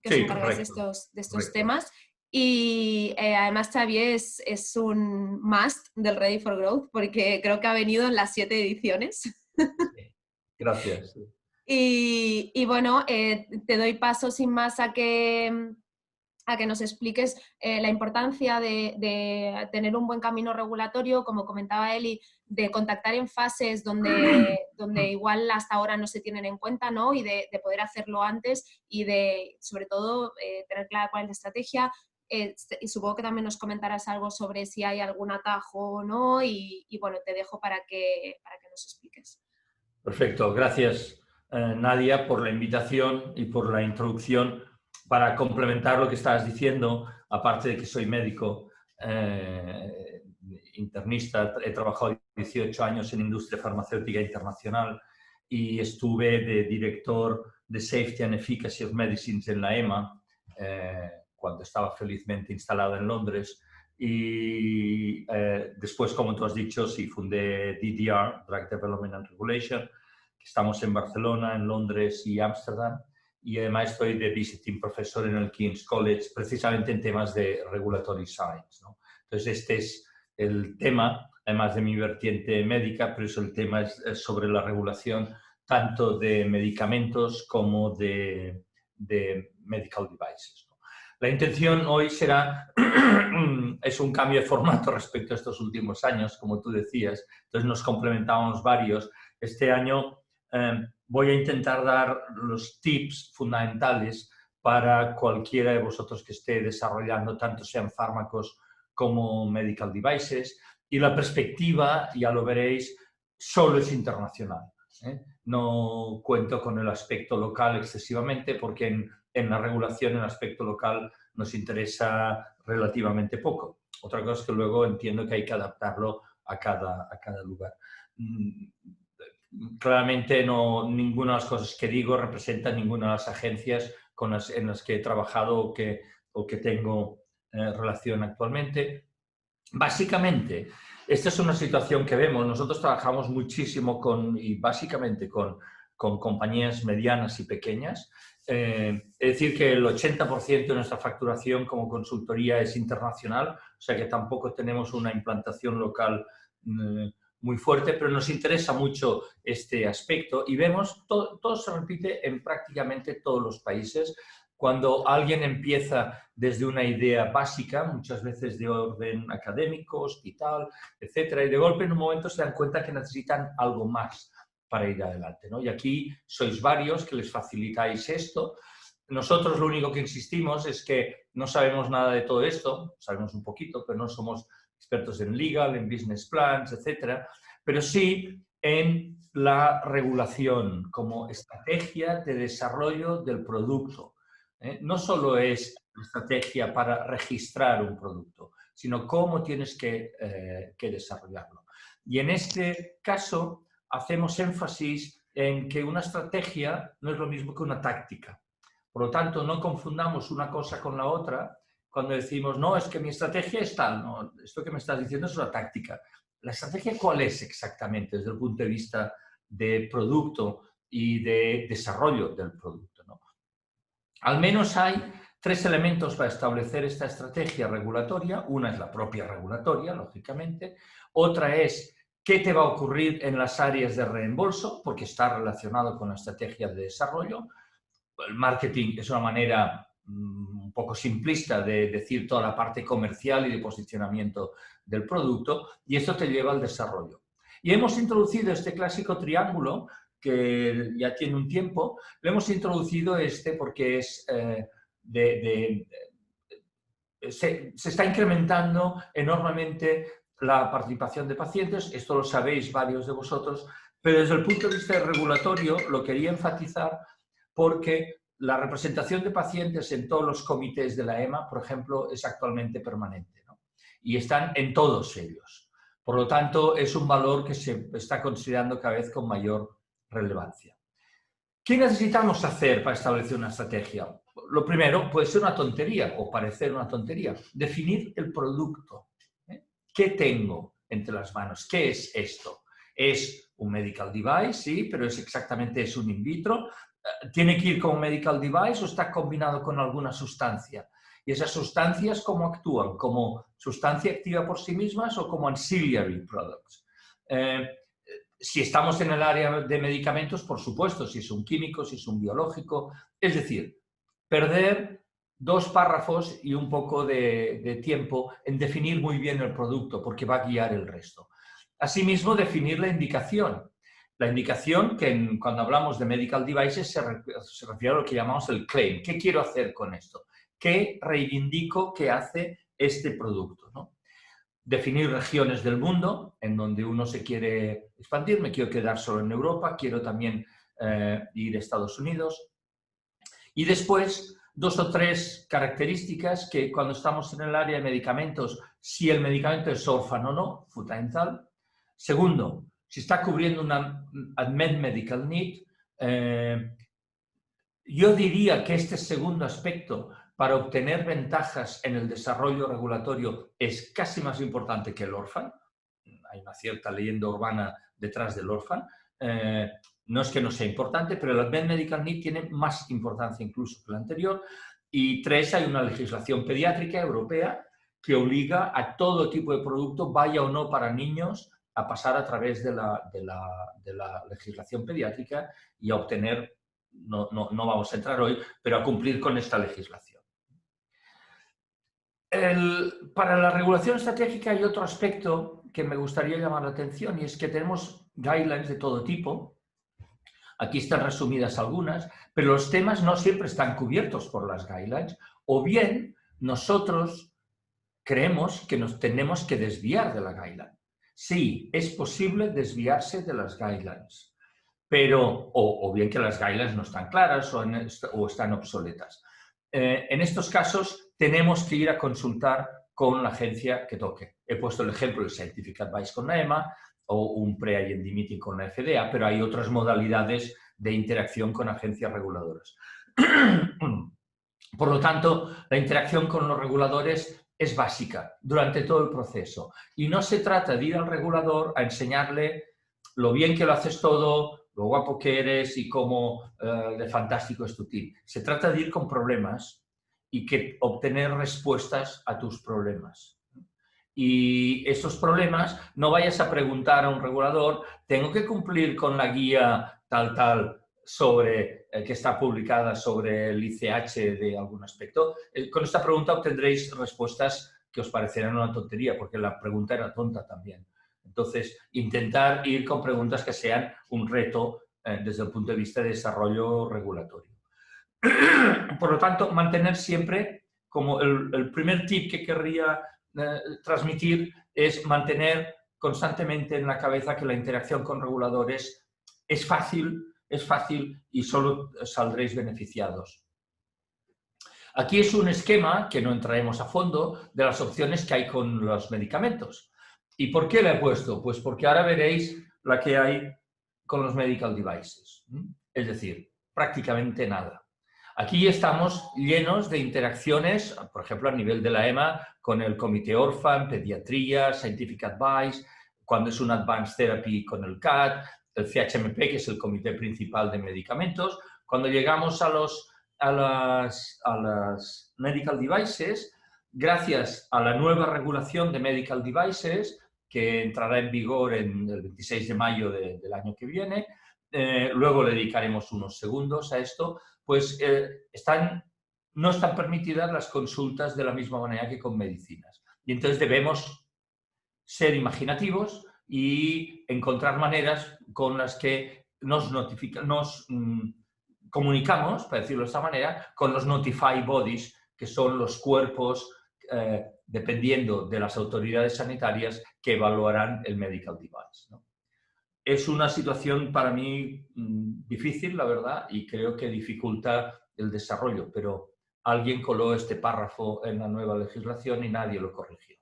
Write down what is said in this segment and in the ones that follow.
que os Sí, encargáis correcto, de estos correcto. temas. Y además Xavier es un must del Ready for Growth porque creo que ha venido en las 7 ediciones. Sí. Gracias. Y bueno, te doy paso sin más a que nos expliques la importancia de tener un buen camino regulatorio, como comentaba Eli, de contactar en fases donde igual hasta ahora no se tienen en cuenta, ¿no? Y de poder hacerlo antes y de, sobre todo, tener clara cuál es la estrategia. Y supongo que también nos comentarás algo sobre si hay algún atajo o no y bueno, te dejo para que nos expliques. Perfecto, gracias Nadia por la invitación y por la introducción para complementar lo que estabas diciendo, aparte de que soy médico internista, he trabajado 18 años en industria farmacéutica internacional y estuve de director de Safety and Efficacy of Medicines en la EMA, cuando estaba felizmente instalada en Londres. Y después, como tú has dicho, sí, fundé DDR, Drug Development and Regulation, que estamos en Barcelona, en Londres y Ámsterdam, y además estoy de visiting profesor en el King's College, precisamente en temas de regulatory science, ¿no? Entonces, este es el tema, además de mi vertiente médica, pero el tema es sobre la regulación tanto de medicamentos como de medical devices, ¿no? La intención hoy será, es un cambio de formato respecto a estos últimos años, como tú decías, entonces nos complementamos varios. Este año voy a intentar dar los tips fundamentales para cualquiera de vosotros que esté desarrollando, tanto sean fármacos como medical devices, y la perspectiva, ya lo veréis, solo es internacional. No cuento con el aspecto local excesivamente porque en la regulación el aspecto local nos interesa relativamente poco. Otra cosa es que luego entiendo que hay que adaptarlo a cada lugar. Claramente no, ninguna de las cosas que digo representa ninguna de las agencias en las que he trabajado o que tengo relación actualmente. Básicamente, esta es una situación que vemos. Nosotros trabajamos muchísimo y básicamente con compañías medianas y pequeñas. Es decir, que el 80% de nuestra facturación como consultoría es internacional, o sea que tampoco tenemos una implantación local muy fuerte, pero nos interesa mucho este aspecto y vemos todo se repite en prácticamente todos los países. Cuando alguien empieza desde una idea básica, muchas veces de orden académico, hospital, etcétera, y de golpe en un momento se dan cuenta que necesitan algo más para ir adelante, ¿no? Y aquí sois varios que les facilitáis esto. Nosotros lo único que insistimos es que no sabemos nada de todo esto, sabemos un poquito, pero no somos expertos en legal, en business plans, etcétera, pero sí en la regulación como estrategia de desarrollo del producto. No solo es la estrategia para registrar un producto, sino cómo tienes que desarrollarlo. Y en este caso hacemos énfasis en que una estrategia no es lo mismo que una táctica. Por lo tanto, no confundamos una cosa con la otra cuando decimos, no, es que mi estrategia es tal. No, esto que me estás diciendo es una táctica. ¿La estrategia cuál es exactamente desde el punto de vista de producto y de desarrollo del producto, ¿no? Al menos hay 3 elementos para establecer esta estrategia regulatoria. Una es la propia regulatoria, lógicamente. Otra es qué te va a ocurrir en las áreas de reembolso, porque está relacionado con la estrategia de desarrollo. El marketing es una manera un poco simplista de decir toda la parte comercial y de posicionamiento del producto, y esto te lleva al desarrollo. Y hemos introducido este clásico triángulo que ya tiene un tiempo, lo hemos introducido porque es se está incrementando enormemente la participación de pacientes, esto lo sabéis varios de vosotros, pero desde el punto de vista regulatorio lo quería enfatizar porque la representación de pacientes en todos los comités de la EMA, por ejemplo, es actualmente permanente, ¿no? Y están en todos ellos. Por lo tanto, es un valor que se está considerando cada vez con mayor relevancia. ¿Qué necesitamos hacer para establecer una estrategia? Lo primero puede ser una tontería o parecer una tontería. Definir el producto. ¿Qué tengo entre las manos? ¿Qué es esto? ¿Es un medical device? Sí, pero es exactamente un in vitro. ¿tiene que ir como medical device o está combinado con alguna sustancia? Y esas sustancias, ¿cómo actúan? ¿Como sustancia activa por sí mismas o como ancillary products? Si estamos en el área de medicamentos, por supuesto, si es un químico, si es un biológico. Es decir, perder 2 párrafos y un poco de tiempo en definir muy bien el producto, porque va a guiar el resto. Asimismo, definir la indicación. La indicación, que cuando hablamos de medical devices se refiere a lo que llamamos el claim. ¿Qué quiero hacer con esto? ¿Qué reivindico que hace este producto, ¿no? Definir regiones del mundo en donde uno se quiere expandir. Me quiero quedar solo en Europa, quiero también ir a Estados Unidos. Y después, 2 o 3 características que cuando estamos en el área de medicamentos, si el medicamento es órfano o no, fundamental. Segundo, si está cubriendo una unmet medical need. Yo diría que este segundo aspecto, para obtener ventajas en el desarrollo regulatorio, es casi más importante que el orphan. Hay una cierta leyenda urbana detrás del orphan. No es que no sea importante, pero el unmet medical need tiene más importancia incluso que el anterior. Y 3, hay una legislación pediátrica europea que obliga a todo tipo de producto, vaya o no para niños, a pasar a través de la legislación pediátrica y a obtener, no vamos a entrar hoy, pero a cumplir con esta legislación. Para la regulación estratégica hay otro aspecto que me gustaría llamar la atención, y es que tenemos guidelines de todo tipo. Aquí están resumidas algunas, pero los temas no siempre están cubiertos por las guidelines, o bien nosotros creemos que nos tenemos que desviar de la guideline. Sí, es posible desviarse de las guidelines, pero, o bien que las guidelines no están claras o están obsoletas. En estos casos tenemos que ir a consultar con la agencia que toque. He puesto el ejemplo del Scientific Advice con la EMA o un pre-IND meeting con la FDA, pero hay otras modalidades de interacción con agencias reguladoras. Por lo tanto, la interacción con los reguladores es básica durante todo el proceso. Y no se trata de ir al regulador a enseñarle lo bien que lo haces todo, lo guapo que eres y cómo de fantástico es tu team. Se trata de ir con problemas y que obtener respuestas a tus problemas. Y esos problemas, no vayas a preguntar a un regulador, tengo que cumplir con la guía tal sobre, que está publicada sobre el ICH de algún aspecto. Con esta pregunta obtendréis respuestas que os parecerán una tontería, porque la pregunta era tonta también. Entonces, intentar ir con preguntas que sean un reto desde el punto de vista de desarrollo regulatorio. Por lo tanto, mantener siempre, como el primer tip que querría transmitir, es mantener constantemente en la cabeza que la interacción con reguladores es fácil y solo saldréis beneficiados. Aquí es un esquema, que no entraremos a fondo, de las opciones que hay con los medicamentos. ¿Y por qué la he puesto? Pues porque ahora veréis la que hay con los medical devices. Es decir, prácticamente nada. Aquí estamos llenos de interacciones, por ejemplo, a nivel de la EMA, con el Comité Orphan, Pediatría, Scientific Advice, cuando es un Advanced Therapy con el CAT, el CHMP, que es el Comité Principal de Medicamentos. Cuando llegamos a las Medical Devices, gracias a la nueva regulación de Medical Devices, que entrará en vigor en el 26 de mayo del año que viene, luego le dedicaremos unos segundos a esto, pues no están permitidas las consultas de la misma manera que con medicinas. Y entonces debemos ser imaginativos y encontrar maneras con las que nos comunicamos, para decirlo de esta manera, con los Notify Bodies, que son los cuerpos, dependiendo de las autoridades sanitarias, que evaluarán el medical device, ¿no? Es una situación para mí difícil, la verdad, y creo que dificulta el desarrollo, pero alguien coló este párrafo en la nueva legislación y nadie lo corrigió.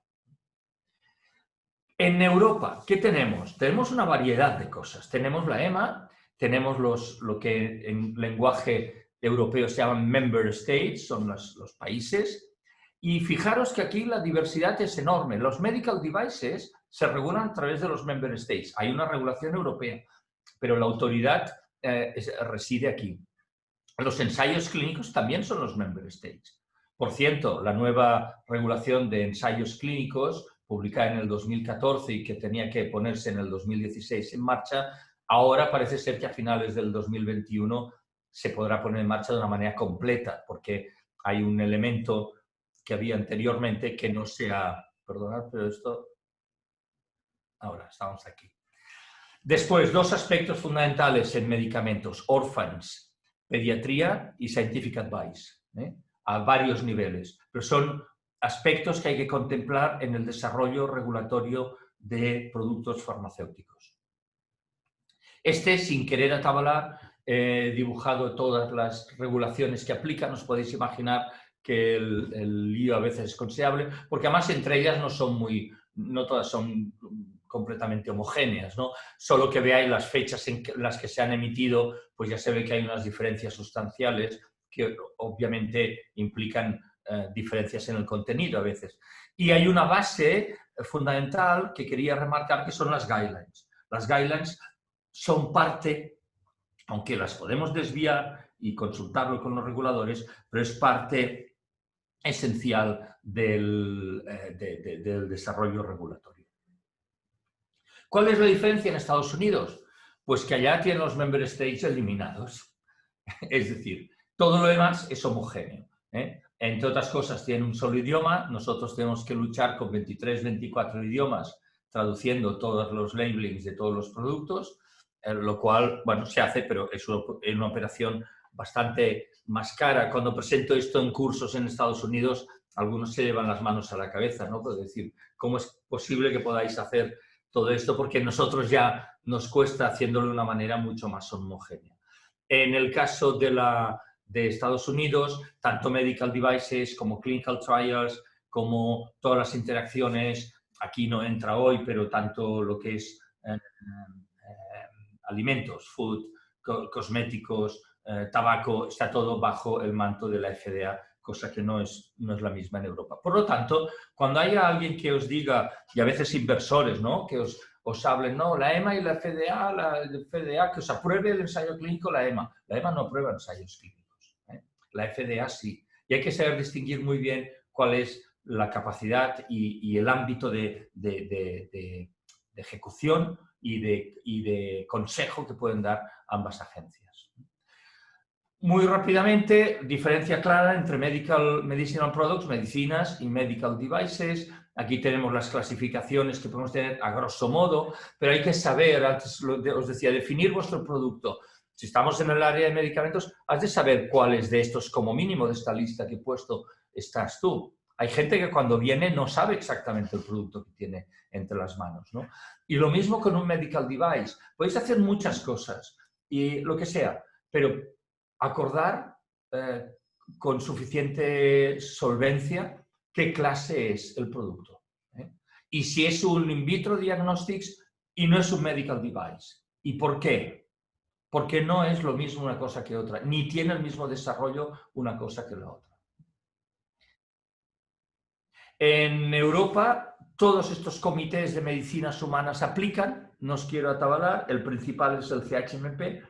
En Europa, ¿qué tenemos? Tenemos una variedad de cosas. Tenemos la EMA, tenemos lo que en lenguaje europeo se llaman member states, son los países, y fijaros que aquí la diversidad es enorme. Los medical devices se regulan a través de los member states. Hay una regulación europea, pero la autoridad reside aquí. Los ensayos clínicos también son los member states. Por cierto, la nueva regulación de ensayos clínicos, publicada en el 2014 y que tenía que ponerse en el 2016 en marcha, ahora parece ser que a finales del 2021 se podrá poner en marcha de una manera completa, porque hay un elemento que había anteriormente que no se ha... Perdonad, pero esto... Ahora, estamos aquí. Después, dos aspectos fundamentales en medicamentos: orphans, pediatría y scientific advice, a varios niveles. Pero son aspectos que hay que contemplar en el desarrollo regulatorio de productos farmacéuticos. Sin querer atabalar, he dibujado todas las regulaciones que aplican. Os podéis imaginar que el lío a veces es considerable, porque además entre ellas no todas son completamente homogéneas, ¿no? Solo que veáis las fechas en las que se han emitido, pues ya se ve que hay unas diferencias sustanciales que obviamente implican diferencias en el contenido a veces. Y hay una base fundamental que quería remarcar, que son las guidelines. Las guidelines son parte, aunque las podemos desviar y consultarlo con los reguladores, pero es parte esencial del desarrollo regulatorio. ¿Cuál es la diferencia en Estados Unidos? Pues que allá tienen los member states eliminados. Es decir, todo lo demás es homogéneo. Entre otras cosas, tienen un solo idioma. Nosotros tenemos que luchar con 23, 24 idiomas traduciendo todos los labelings de todos los productos, lo cual, bueno, se hace, pero es una operación bastante más cara. Cuando presento esto en cursos en Estados Unidos, algunos se llevan las manos a la cabeza, ¿no? Pues decir, ¿cómo es posible que podáis hacer todo esto? Porque nosotros ya nos cuesta haciéndolo de una manera mucho más homogénea. En el caso de Estados Unidos, tanto medical devices como clinical trials, como todas las interacciones, aquí no entra hoy, pero tanto lo que es alimentos, food, cosméticos, tabaco, está todo bajo el manto de la FDA, cosa que no es la misma en Europa. Por lo tanto, cuando haya alguien que os diga, y a veces inversores, ¿no?, que os hablen, no, la EMA y la FDA, que os apruebe el ensayo clínico, la EMA. La EMA no aprueba ensayos clínicos, la FDA sí. Y hay que saber distinguir muy bien cuál es la capacidad y el ámbito de ejecución y de consejo que pueden dar ambas agencias. Muy rápidamente, diferencia clara entre medicinal products, medicinas, y medical devices. Aquí tenemos las clasificaciones que podemos tener a grosso modo, pero hay que saber, antes os decía, definir vuestro producto. Si estamos en el área de medicamentos, has de saber cuáles de estos, como mínimo de esta lista que he puesto, estás tú. Hay gente que cuando viene no sabe exactamente el producto que tiene entre las manos, ¿no? Y lo mismo con un medical device. Podéis hacer muchas cosas y lo que sea, pero acordar con suficiente solvencia qué clase es el producto. Y si es un in vitro diagnostics y no es un medical device. ¿Y por qué? Porque no es lo mismo una cosa que otra, ni tiene el mismo desarrollo una cosa que la otra. En Europa, todos estos comités de medicinas humanas aplican, no os quiero atabalar, el principal es el CHMP,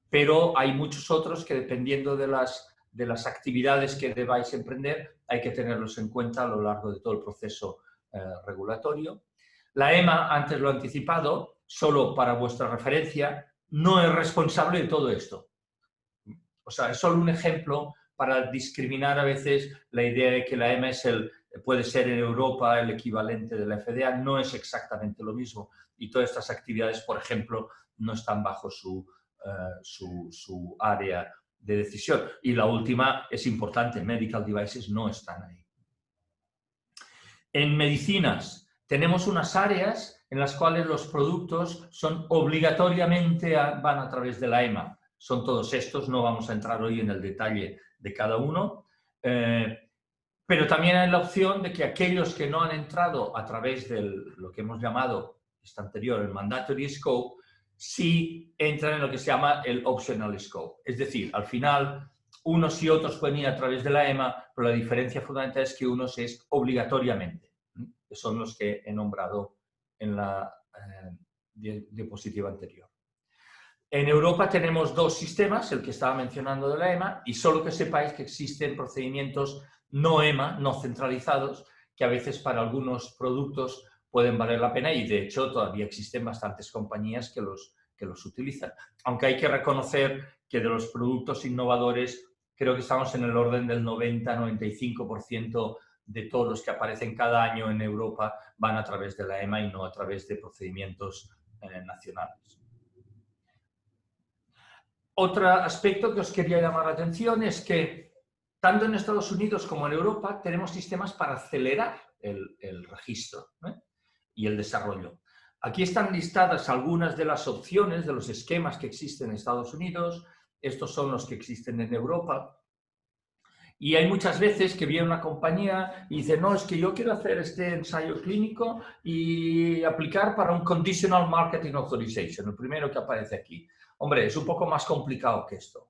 pero hay muchos otros que, dependiendo de las actividades que debáis emprender, hay que tenerlos en cuenta a lo largo de todo el proceso regulatorio. La EMA, antes lo he anticipado, solo para vuestra referencia, no es responsable de todo esto. O sea, es solo un ejemplo para discriminar a veces la idea de que la EMA puede ser en Europa el equivalente de la FDA. No es exactamente lo mismo. Y todas estas actividades, por ejemplo, no están bajo su área de decisión. Y la última es importante, medical devices no están ahí. En medicinas tenemos unas áreas en las cuales los productos son obligatoriamente van a través de la EMA. Son todos estos, no vamos a entrar hoy en el detalle de cada uno, pero también hay la opción de que aquellos que no han entrado a través de lo que hemos llamado, esta anterior, el mandatory scope, sí entran en lo que se llama el optional scope. Es decir, al final, unos y otros pueden ir a través de la EMA, pero la diferencia fundamental es que unos es obligatoriamente, que son los que he nombrado en la diapositiva anterior. En Europa tenemos dos sistemas, el que estaba mencionando de la EMA, y solo que sepáis que existen procedimientos no EMA, no centralizados, que a veces para algunos productos pueden valer la pena y de hecho todavía existen bastantes compañías que los utilizan. Aunque hay que reconocer que de los productos innovadores creo que estamos en el orden del 90-95% de todos los que aparecen cada año en Europa van a través de la EMA y no a través de procedimientos nacionales. Otro aspecto que os quería llamar la atención es que tanto en Estados Unidos como en Europa tenemos sistemas para acelerar el registro, y el desarrollo. Aquí están listadas algunas de las opciones de los esquemas que existen en Estados Unidos. Estos son los que existen en Europa. Y hay muchas veces que viene una compañía y dice, no, es que yo quiero hacer este ensayo clínico y aplicar para un Conditional Marketing Authorization, el primero que aparece aquí. Hombre, es un poco más complicado que esto.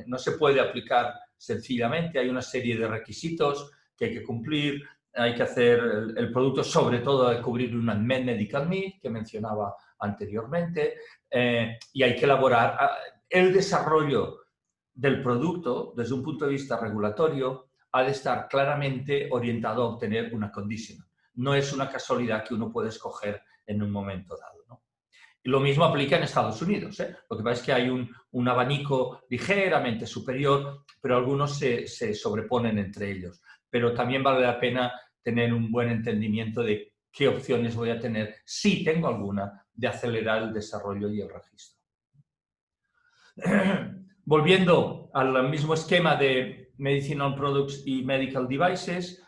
No se puede aplicar sencillamente, hay una serie de requisitos que hay que cumplir, hay que hacer el producto, sobre todo hay que cubrir una medical need que mencionaba anteriormente, y hay que elaborar el desarrollo del producto desde un punto de vista regulatorio ha de estar claramente orientado a obtener una conditional. No es una casualidad que uno puede escoger en un momento dado, ¿no? Y lo mismo aplica en Estados Unidos, ¿eh? Lo que pasa es que hay un abanico ligeramente superior, pero algunos se sobreponen entre ellos. Pero también vale la pena tener un buen entendimiento de qué opciones voy a tener, si tengo alguna, de acelerar el desarrollo y el registro. Volviendo al mismo esquema de Medicinal Products y Medical Devices,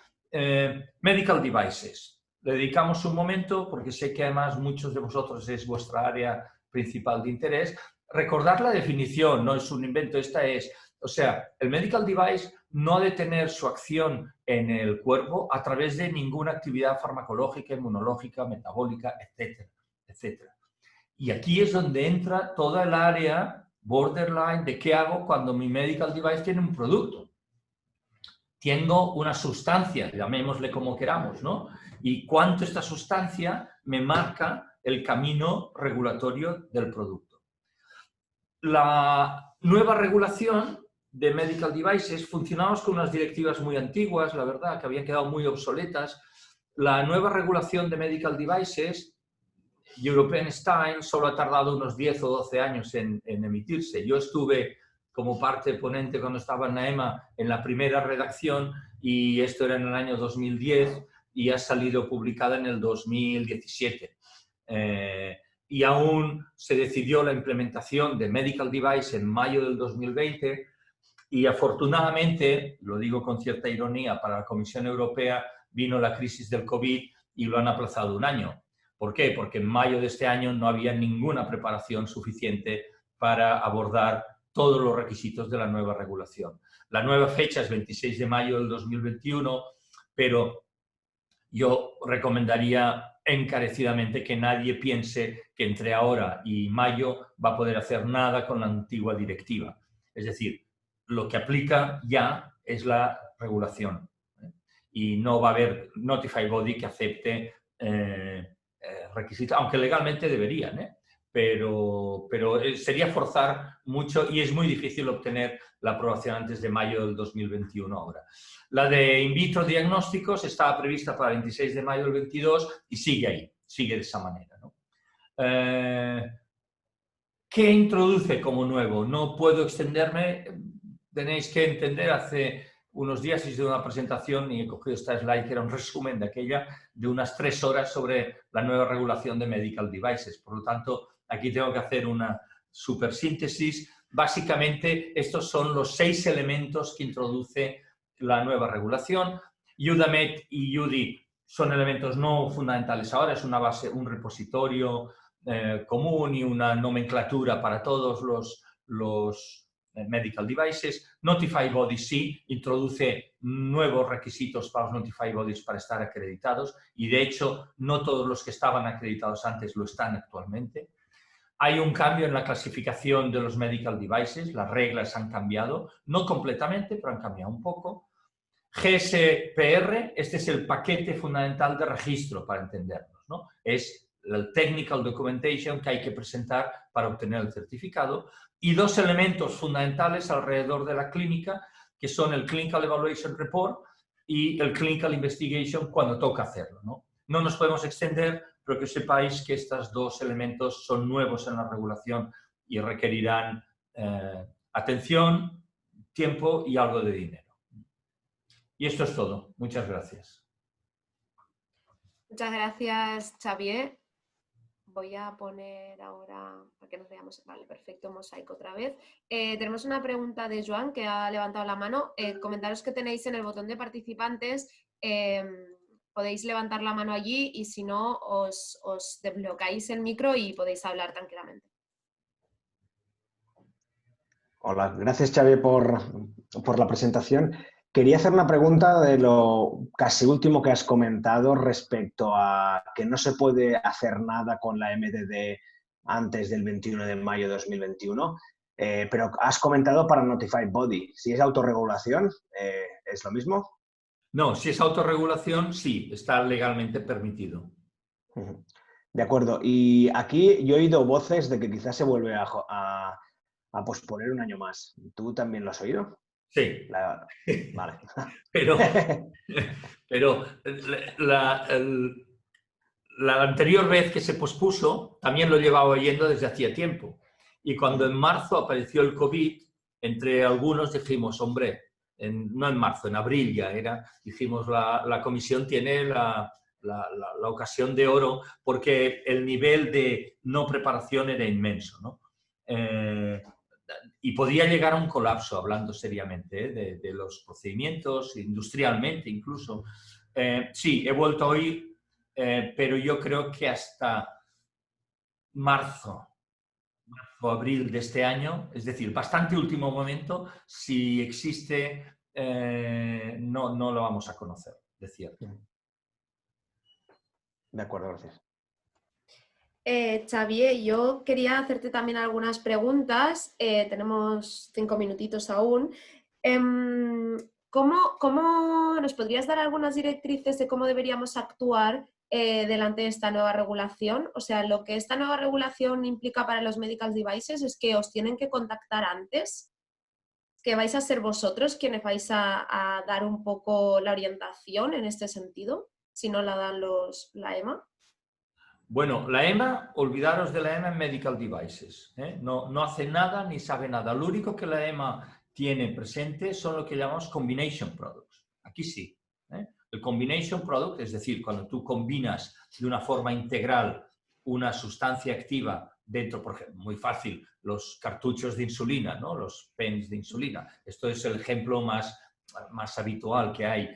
Medical Devices. Le dedicamos un momento, porque sé que además muchos de vosotros es vuestra área principal de interés. Recordar la definición, no es un invento, esta es, o sea, el Medical Device no ha de tener su acción en el cuerpo a través de ninguna actividad farmacológica, inmunológica, metabólica, etcétera, etcétera. Y aquí es donde entra toda el área borderline de qué hago cuando mi medical device tiene un producto. Tengo una sustancia, llamémosle como queramos, ¿no? Y cuánto esta sustancia me marca el camino regulatorio del producto. La nueva regulación de medical devices, funcionamos con unas directivas muy antiguas, la verdad, que habían quedado muy obsoletas. La nueva regulación de medical devices, European Style, solo ha tardado unos 10 o 12 años en emitirse. Yo estuve como parte ponente cuando estaba en la EMA en la primera redacción y esto era en el año 2010 y ha salido publicada en el 2017. Y aún se decidió la implementación de Medical Device en mayo del 2020 y afortunadamente, lo digo con cierta ironía, para la Comisión Europea vino la crisis del COVID y lo han aplazado un año. ¿Por qué? Porque en mayo de este año no había ninguna preparación suficiente para abordar todos los requisitos de la nueva regulación. La nueva fecha es 26 de mayo del 2021, pero yo recomendaría encarecidamente que nadie piense que entre ahora y mayo va a poder hacer nada con la antigua directiva. Es decir, lo que aplica ya es la regulación, y no va a haber notified body que acepte requisitos, aunque legalmente deberían, pero sería forzar mucho y es muy difícil obtener la aprobación antes de mayo del 2021 ahora. La de in vitro diagnósticos estaba prevista para el 26 de mayo del 22 y sigue ahí, sigue de esa manera, ¿no? ¿Qué introduce como nuevo? No puedo extenderme, tenéis que entender, hace unos días hice una presentación y he cogido esta slide que era un resumen de aquella de unas 3 horas sobre la nueva regulación de medical devices. Por lo tanto, aquí tengo que hacer una super síntesis. Básicamente, estos son los 6 elementos que introduce la nueva regulación. EUDAMED y EUDI son elementos no fundamentales ahora, es una base, un repositorio común y una nomenclatura para todos los medical devices. Notified Bodies sí, introduce nuevos requisitos para los Notified Bodies para estar acreditados y de hecho no todos los que estaban acreditados antes lo están actualmente. Hay un cambio en la clasificación de los medical devices, las reglas han cambiado, no completamente, pero han cambiado un poco. GSPR, este es el paquete fundamental de registro para entendernos, ¿no? Es el technical documentation que hay que presentar para obtener el certificado, y 2 elementos fundamentales alrededor de la clínica, que son el Clinical Evaluation Report y el Clinical Investigation cuando toca hacerlo, ¿no? No nos podemos extender, pero que sepáis que estos 2 elementos son nuevos en la regulación y requerirán atención, tiempo y algo de dinero. Y esto es todo. Muchas gracias. Muchas gracias, Xavier. Voy a poner ahora, para que nos veamos, vale, perfecto, mosaico otra vez. Tenemos una pregunta de Joan, que ha levantado la mano. Comentaros que tenéis en el botón de participantes, podéis levantar la mano allí y si no, os desbloqueáis el micro y podéis hablar tranquilamente. Hola, gracias Xavier por la presentación. Quería hacer una pregunta de lo casi último que has comentado respecto a que no se puede hacer nada con la MDD antes del 21 de mayo de 2021, pero has comentado para Notified Body. Si es autorregulación, ¿es lo mismo? No, si es autorregulación, sí, está legalmente permitido. De acuerdo. Y aquí yo he oído voces de que quizás se vuelve a posponer un año más. ¿Tú también lo has oído? Sí. Vale. Pero la anterior vez que se pospuso también lo llevaba oyendo desde hacía tiempo. Y cuando en marzo apareció el COVID, entre algunos dijimos, hombre, no en marzo, en abril ya era, dijimos, la comisión tiene la ocasión de oro porque el nivel de no preparación era inmenso, ¿no? Y podría llegar a un colapso, hablando seriamente, de los procedimientos, industrialmente incluso. Sí, he vuelto a oír, pero yo creo que hasta marzo, abril de este año, es decir, bastante último momento, si existe, no lo vamos a conocer, de cierto. De acuerdo, gracias. Xavier, yo quería hacerte también algunas preguntas. Tenemos 5 minutitos aún. ¿Cómo nos podrías dar algunas directrices de cómo deberíamos actuar delante de esta nueva regulación? O sea, lo que esta nueva regulación implica para los medical devices es que os tienen que contactar antes, que vais a ser vosotros quienes vais a dar un poco la orientación en este sentido, si no la dan la EMA. Bueno, la EMA, olvidaros de la EMA en Medical Devices. No hace nada ni sabe nada. Lo único que la EMA tiene presente son lo que llamamos Combination Products. Aquí sí. El Combination Product, es decir, cuando tú combinas de una forma integral una sustancia activa dentro, por ejemplo, muy fácil, los cartuchos de insulina, ¿no? Los pens de insulina. Esto es el ejemplo más habitual que hay.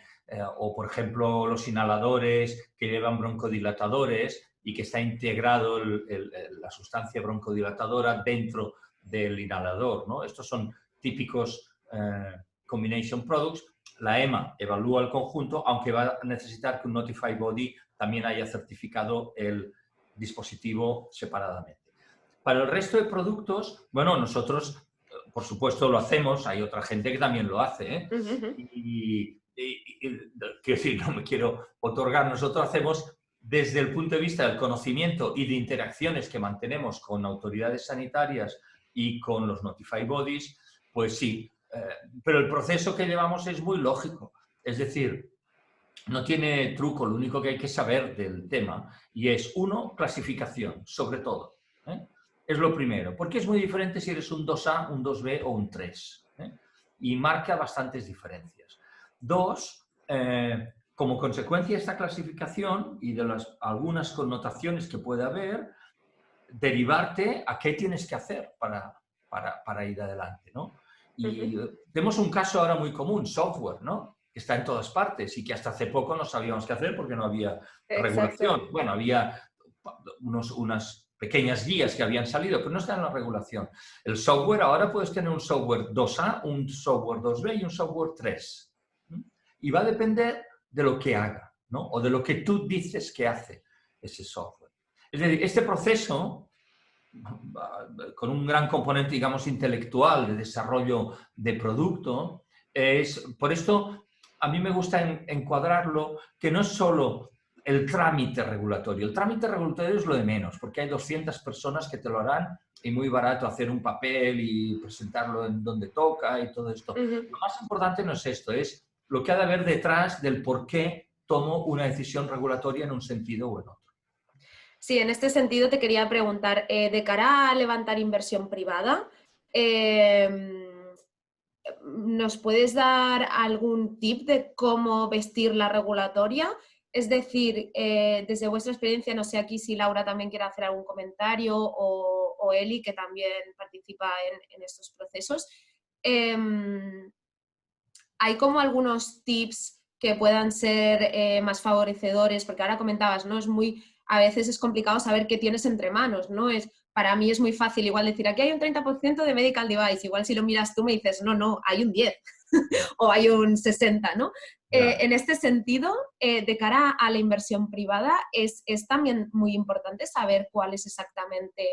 O, por ejemplo, los inhaladores que llevan broncodilatadores y que está integrado la sustancia broncodilatadora dentro del inhalador, ¿no? Estos son típicos combination products. La EMA evalúa el conjunto, aunque va a necesitar que un Notified Body también haya certificado el dispositivo separadamente. Para el resto de productos, bueno, nosotros, por supuesto, lo hacemos. Hay otra gente que también lo hace, ¿eh? Quiero decir, no me quiero otorgar. Nosotros hacemos desde el punto de vista del conocimiento y de interacciones que mantenemos con autoridades sanitarias y con los Notified Bodies, pues sí. Pero el proceso que llevamos es muy lógico. Es decir, no tiene truco, lo único que hay que saber del tema y es, uno, clasificación, sobre todo. Es lo primero, porque es muy diferente si eres un 2A, un 2B o un 3. Y marca bastantes diferencias. Dos, como consecuencia de esta clasificación y de algunas connotaciones que puede haber, derivarte a qué tienes que hacer para ir adelante, ¿no? Y tenemos un caso ahora muy común, software, ¿no? Que está en todas partes y que hasta hace poco no sabíamos qué hacer porque no había regulación. Exacto. Bueno, había unas pequeñas guías que habían salido, pero no está en la regulación. El software, ahora puedes tener un software 2A, un software 2B y un software 3. Y va a depender de lo que haga, ¿no? O de lo que tú dices que hace ese software. Es decir, este proceso, con un gran componente, digamos, intelectual de desarrollo de producto, por esto a mí me gusta encuadrarlo que no es solo el trámite regulatorio. El trámite regulatorio es lo de menos, porque hay 200 personas que te lo harán y muy barato hacer un papel y presentarlo en donde toca y todo esto. Lo más importante no es esto, es lo que ha de haber detrás del por qué tomo una decisión regulatoria en un sentido o en otro. Sí, en este sentido te quería preguntar, de cara a levantar inversión privada, ¿nos puedes dar algún tip de cómo vestir la regulatoria? Es decir, desde vuestra experiencia, no sé aquí si Laura también quiere hacer algún comentario o Eli, que también participa en estos procesos. ¿Hay como algunos tips que puedan ser más favorecedores? Porque ahora comentabas, ¿no? A veces es complicado saber qué tienes entre manos, ¿no? Para mí es muy fácil igual decir, aquí hay un 30% de medical device, igual si lo miras tú me dices, no, hay un 10 o hay un 60, ¿no? En este sentido, de cara a la inversión privada, es también muy importante saber cuál es exactamente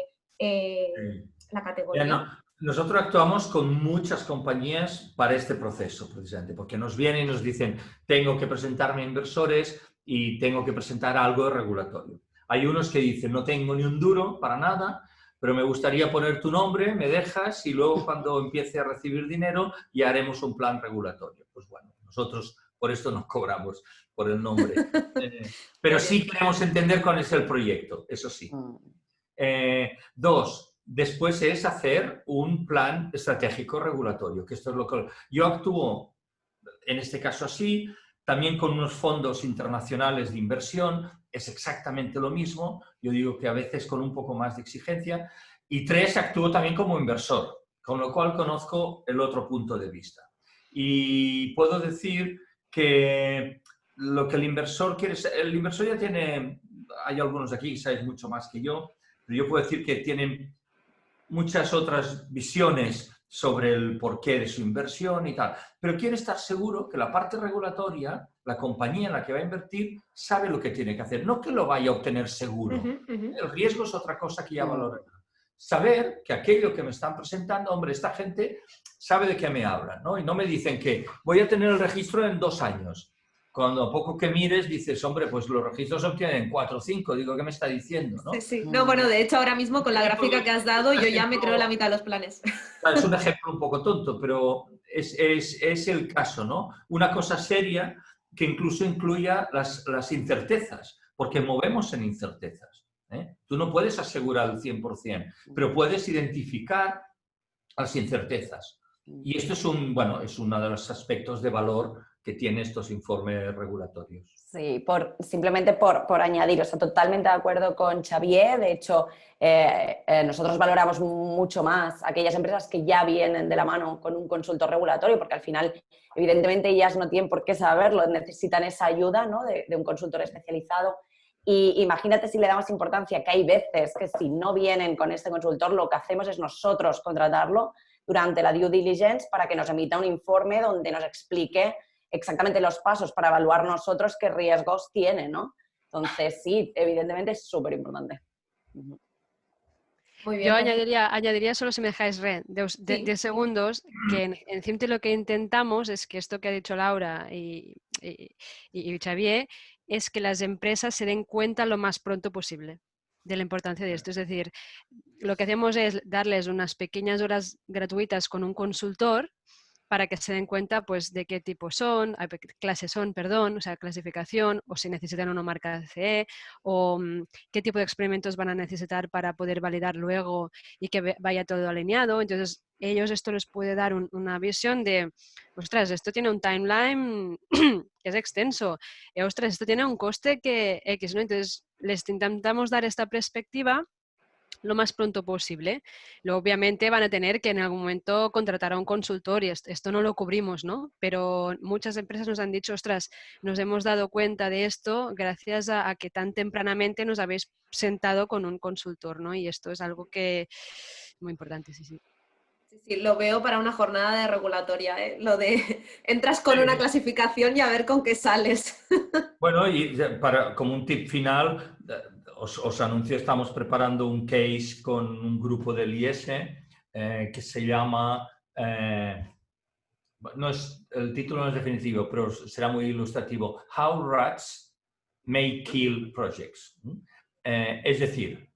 la categoría. No, nosotros actuamos con muchas compañías para este proceso, precisamente, porque nos vienen y nos dicen, tengo que presentarme a inversores y tengo que presentar algo de regulatorio. Hay unos que dicen, no tengo ni un duro para nada, pero me gustaría poner tu nombre, me dejas y luego cuando empiece a recibir dinero ya haremos un plan regulatorio. Pues bueno, nosotros por esto nos cobramos por el nombre. Pero sí queremos entender cuál es el proyecto, eso sí. Dos, después es hacer un plan estratégico regulatorio, que esto es lo que yo actúo, en este caso así, también con unos fondos internacionales de inversión, es exactamente lo mismo, yo digo que a veces con un poco más de exigencia, y tres, actúo también como inversor, con lo cual conozco el otro punto de vista. Y puedo decir que lo que el inversor quiere, el inversor ya tiene, hay algunos aquí que sabéis mucho más que yo puedo decir que tienen muchas otras visiones sobre el porqué de su inversión y tal, pero quiere estar seguro que la parte regulatoria, la compañía en la que va a invertir, sabe lo que tiene que hacer, no que lo vaya a obtener seguro. El riesgo es otra cosa que ya valorará. Saber que aquello que me están presentando, hombre, esta gente sabe de qué me hablan, ¿no? Y no me dicen que voy a tener el registro en 2 años. Cuando a poco que mires dices, hombre, pues los registros se obtienen en 4 o 5, digo, ¿qué me está diciendo? ¿No? Sí. No, bueno, de hecho ahora mismo con la gráfica que has dado yo ya me creo la mitad de los planes. Es un ejemplo un poco tonto, pero es el caso, ¿no? Una cosa seria que incluso incluya las incertezas, porque movemos en incertezas. Tú no puedes asegurar al 100%, pero puedes identificar las incertezas. Y esto es uno de los aspectos de valor que tienen estos informes regulatorios. Sí, simplemente por añadir, o sea, totalmente de acuerdo con Xavier. De hecho, nosotros valoramos mucho más aquellas empresas que ya vienen de la mano con un consultor regulatorio, porque al final, evidentemente, ellas no tienen por qué saberlo, necesitan esa ayuda, ¿no?, de un consultor especializado. Y imagínate si le damos importancia, que hay veces que si no vienen con este consultor, lo que hacemos es nosotros contratarlo durante la due diligence para que nos emita un informe donde nos explique exactamente los pasos para evaluar nosotros qué riesgos tiene, ¿no? Entonces, sí, evidentemente es súper importante. Muy bien, yo añadiría solo, si me dejáis 10 segundos, que en CIMTE lo que intentamos es que esto que ha dicho Laura y Xavier, es que las empresas se den cuenta lo más pronto posible de la importancia de esto. Es decir, lo que hacemos es darles unas pequeñas horas gratuitas con un consultor para que se den cuenta, pues, de qué tipo son, clases son, perdón, o sea, clasificación, o si necesitan una marca CE, o qué tipo de experimentos van a necesitar para poder validar luego y que vaya todo alineado. Entonces, esto les puede dar una visión de, ostras, esto tiene un timeline que es extenso, ostras, esto tiene un coste que X, ¿no? Entonces, les intentamos dar esta perspectiva lo más pronto posible. Luego, obviamente, van a tener que en algún momento contratar a un consultor y esto no lo cubrimos, ¿no? Pero muchas empresas nos han dicho, ostras, nos hemos dado cuenta de esto gracias a que tan tempranamente nos habéis sentado con un consultor, ¿no? Y esto es algo que muy importante, sí. Sí, lo veo para una jornada de regulatoria, ¿eh? Lo de entras con una clasificación y a ver con qué sales. Bueno, y como un tip final, os anuncio, estamos preparando un case con un grupo del IS que se llama, el título no es definitivo, pero será muy ilustrativo, How Rats may kill projects. Es decir,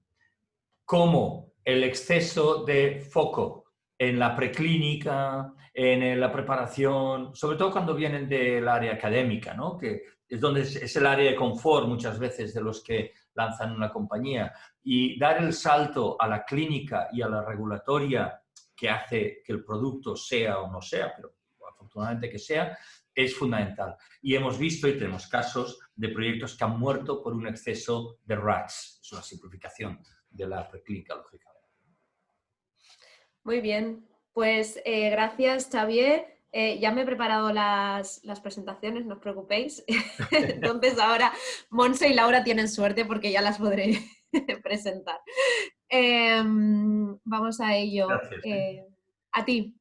cómo el exceso de foco en la preclínica, en la preparación, sobre todo cuando vienen del área académica, ¿no? Que es donde es el área de confort muchas veces de los que lanzan una compañía, y dar el salto a la clínica y a la regulatoria que hace que el producto sea o no sea, pero afortunadamente que sea, es fundamental. Y hemos visto y tenemos casos de proyectos que han muerto por un exceso de RATs. Es una simplificación de la preclínica, lógicamente. Muy bien, pues gracias, Xavier. Ya me he preparado las presentaciones, no os preocupéis. Entonces ahora Montse y Laura tienen suerte porque ya las podré presentar. Vamos a ello. Gracias. A ti.